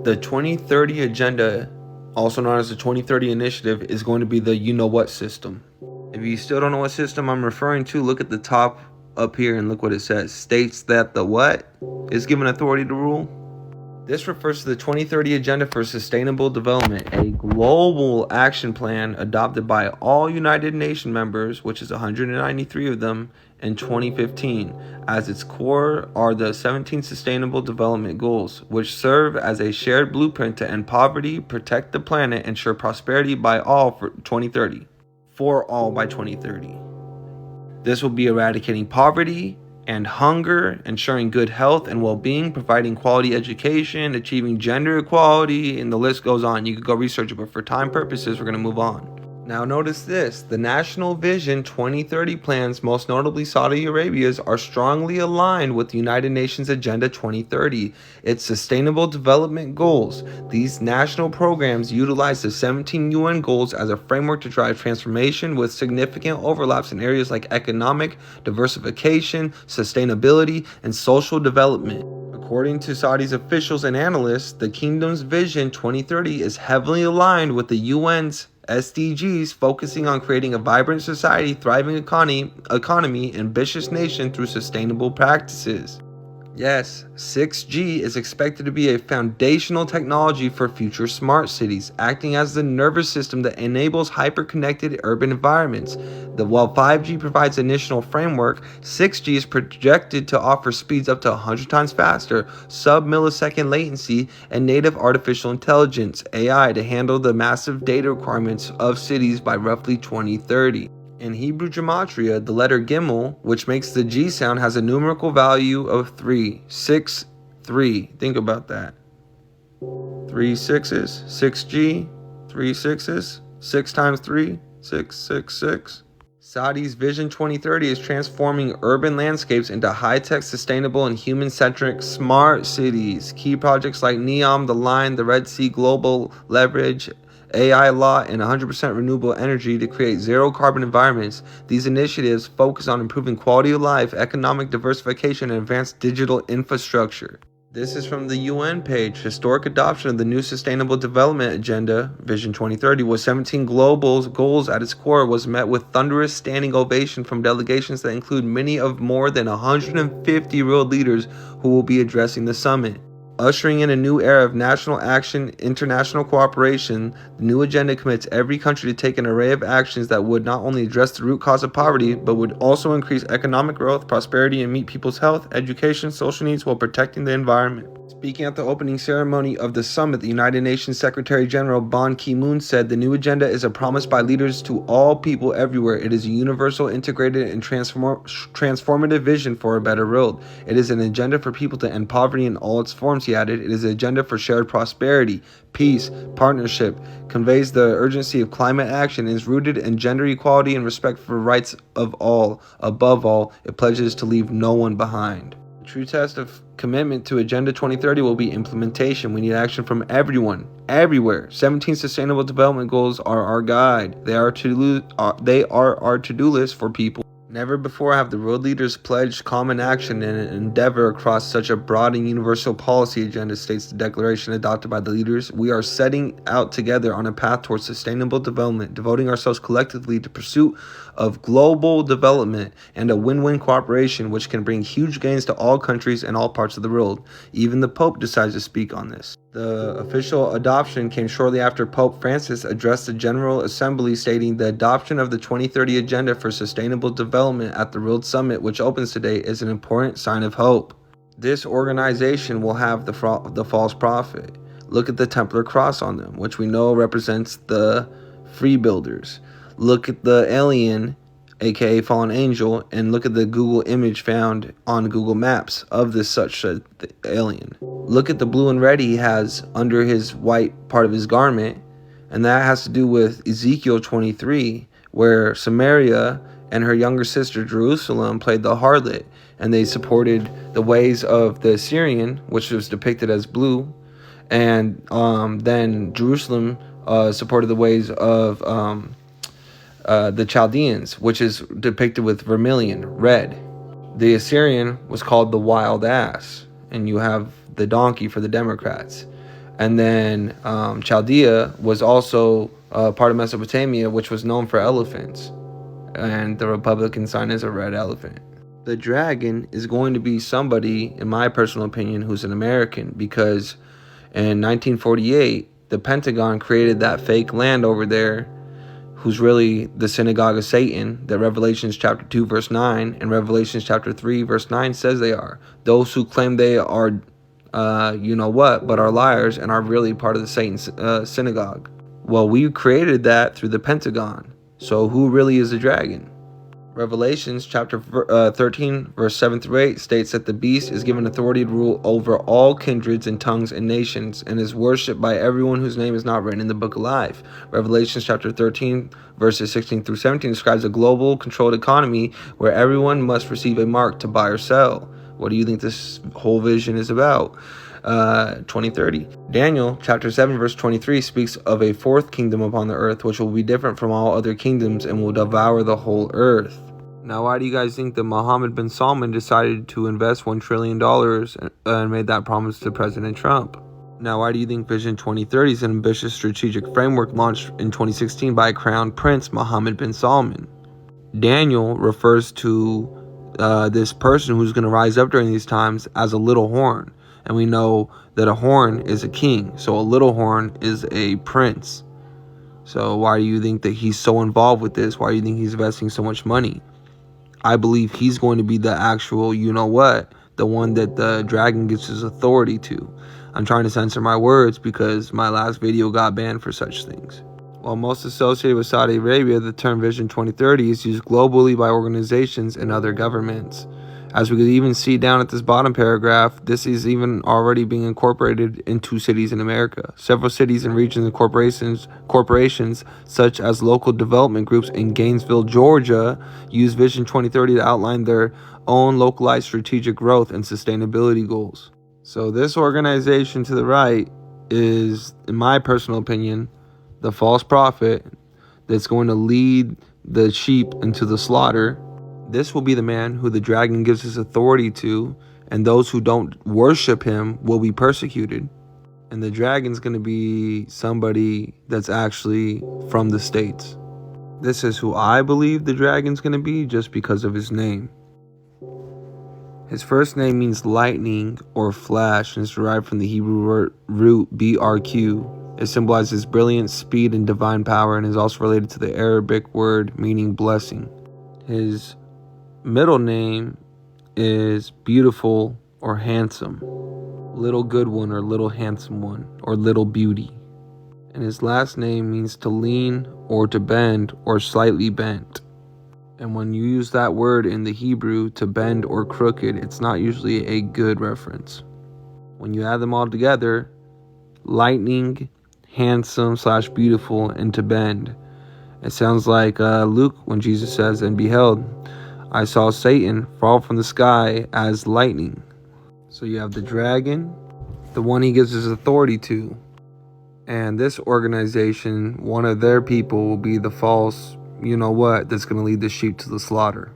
The 2030 Agenda, also known as the 2030 Initiative, is going to be the you-know-what system. If you still don't know what system I'm referring to, look at the top up here and look what it says. States that the what is given authority to rule. This refers to the 2030 Agenda for Sustainable Development, a global action plan adopted by all United Nations members, which is 193 of them, in 2015. As its core are the 17 Sustainable Development Goals, which serve as a shared blueprint to end poverty, protect the planet, ensure prosperity by all for 2030. For all by 2030. This will be eradicating poverty and hunger, ensuring good health and well-being, providing quality education, achieving gender equality, and the list goes on. You could go research it, but for time purposes, we're going to move on. Now notice this, the National Vision 2030 plans, most notably Saudi Arabia's, are strongly aligned with the United Nations Agenda 2030, its Sustainable Development Goals. These national programs utilize the 17 UN goals as a framework to drive transformation with significant overlaps in areas like economic, diversification, sustainability, and social development. According to Saudi's officials and analysts, the kingdom's Vision 2030 is heavily aligned with the UN's SDGs, focusing on creating a vibrant society, thriving economy, ambitious nation through sustainable practices. Yes, 6G is expected to be a foundational technology for future smart cities, acting as the nervous system that enables hyper-connected urban environments. While 5G provides an initial framework, 6G is projected to offer speeds up to 100 times faster, sub-millisecond latency, and native artificial intelligence (AI) to handle the massive data requirements of cities by roughly 2030. In Hebrew gematria, the letter Gimel, which makes the G sound, has a numerical value of 3, 6, 3. Think about that. 3 sixes, 6G, 3 sixes, 6 times 3, 6, 6, 6. Saudi's Vision 2030 is transforming urban landscapes into high-tech, sustainable, and human-centric smart cities. Key projects like NEOM, The Line, the Red Sea Global Leverage, AI Law, and 100% renewable energy to create zero-carbon environments. These initiatives focus on improving quality of life, economic diversification, and advanced digital infrastructure. This is from the UN page. Historic adoption of the new Sustainable Development Agenda, Vision 2030, with 17 global goals at its core, was met with thunderous standing ovation from delegations that include many of more than 150 world leaders who will be addressing the summit. Ushering in a new era of national action, international cooperation, the new agenda commits every country to take an array of actions that would not only address the root cause of poverty, but would also increase economic growth, prosperity, and meet people's health, education, social needs while protecting the environment. Speaking at the opening ceremony of the summit, the United Nations Secretary General Ban Ki-moon said the new agenda is a promise by leaders to all people everywhere. It is a universal, integrated, and transformative vision for a better world. It is an agenda for people to end poverty in all its forms, he added. It is an agenda for shared prosperity, peace, partnership, conveys the urgency of climate action, and is rooted in gender equality and respect for rights of all. Above all, it pledges to leave no one behind. The true test of commitment to Agenda 2030 will be implementation. We need action from everyone, everywhere. 17 Sustainable Development Goals are our guide. They are our to-do list for people. Never before have the world leaders pledged common action and endeavor across such a broad and universal policy agenda, states the declaration adopted by the leaders. We are setting out together on a path towards sustainable development, devoting ourselves collectively to pursuit of global development and a win-win cooperation which can bring huge gains to all countries and all parts of the world. Even the Pope decides to speak on this. The official adoption came shortly after Pope Francis addressed the General Assembly, stating the adoption of the 2030 Agenda for Sustainable Development at the World Summit, which opens today, is an important sign of hope. This organization will have the false prophet. Look at the Templar cross on them, which we know represents the free builders. Look at the alien, aka fallen angel, and look at the Google image found on Google Maps of this such alien. Look at the blue and red he has under his white part of his garment, and that has to do with Ezekiel 23, where Samaria and her younger sister Jerusalem played the harlot, and they supported the ways of the Assyrian, which was depicted as blue, and then Jerusalem supported the ways of the Chaldeans, which is depicted with vermilion, red. The Assyrian was called the wild ass, and you have the donkey for the Democrats. And then Chaldea was also part of Mesopotamia, which was known for elephants. And the Republican sign is a red elephant. The dragon is going to be somebody, in my personal opinion, who's an American, because in 1948, the Pentagon created that fake land over there, who's really the synagogue of Satan, that Revelations chapter 2 verse 9 and Revelations chapter 3 verse 9 says they are. Those who claim they are but are liars and are really part of the Satan synagogue. Well, we created that through the Pentagon. So who really is the dragon? Revelations chapter 13 verse 7 through 8 states that the beast is given authority to rule over all kindreds and tongues and nations, and is worshipped by everyone whose name is not written in the book of life. Revelations chapter 13 verses 16 through 17 describes a global controlled economy where everyone must receive a mark to buy or sell. What do you think this whole vision is about? 2030. Daniel chapter 7 verse 23 speaks of a fourth kingdom upon the earth, which will be different from all other kingdoms and will devour the whole earth. Now, why do you guys think that Mohammed bin Salman decided to invest $1 trillion and made that promise to President Trump? Now, why do you think Vision 2030 is an ambitious strategic framework launched in 2016 by Crown Prince Mohammed bin Salman? Daniel refers to this person who's going to rise up during these times as a little horn. And we know that a horn is a king, so a little horn is a prince. So why do you think that he's so involved with this? Why do you think he's investing so much money? I believe he's going to be the actual, the one that the dragon gives his authority to. I'm trying to censor my words because my last video got banned for such things. While most associated with Saudi Arabia, the term Vision 2030 is used globally by organizations and other governments. As we could even see down at this bottom paragraph, this is even already being incorporated in 2 cities in America. Several cities and regions and corporations such as local development groups in Gainesville, Georgia, use Vision 2030 to outline their own localized strategic growth and sustainability goals. So this organization to the right is, in my personal opinion, the false prophet that's going to lead the sheep into the slaughter. This will be the man who the dragon gives his authority to, and those who don't worship him will be persecuted. And the dragon's going to be somebody that's actually from the States. This is who I believe the dragon's going to be just because of his name. His first name means lightning or flash and is derived from the Hebrew root BRQ. It symbolizes brilliance, speed, and divine power, and is also related to the Arabic word meaning blessing. His middle name is beautiful or handsome, little good one or little handsome one, or little beauty. And his last name means to lean or to bend or slightly bent. And when you use that word in the Hebrew, to bend or crooked, it's not usually a good reference. When you add them all together, lightning, handsome / beautiful, and to bend, it sounds like Luke when Jesus says, "And beheld, I saw Satan fall from the sky as lightning." So you have the dragon, the one he gives his authority to. And this organization, one of their people will be the false, that's going to lead the sheep to the slaughter.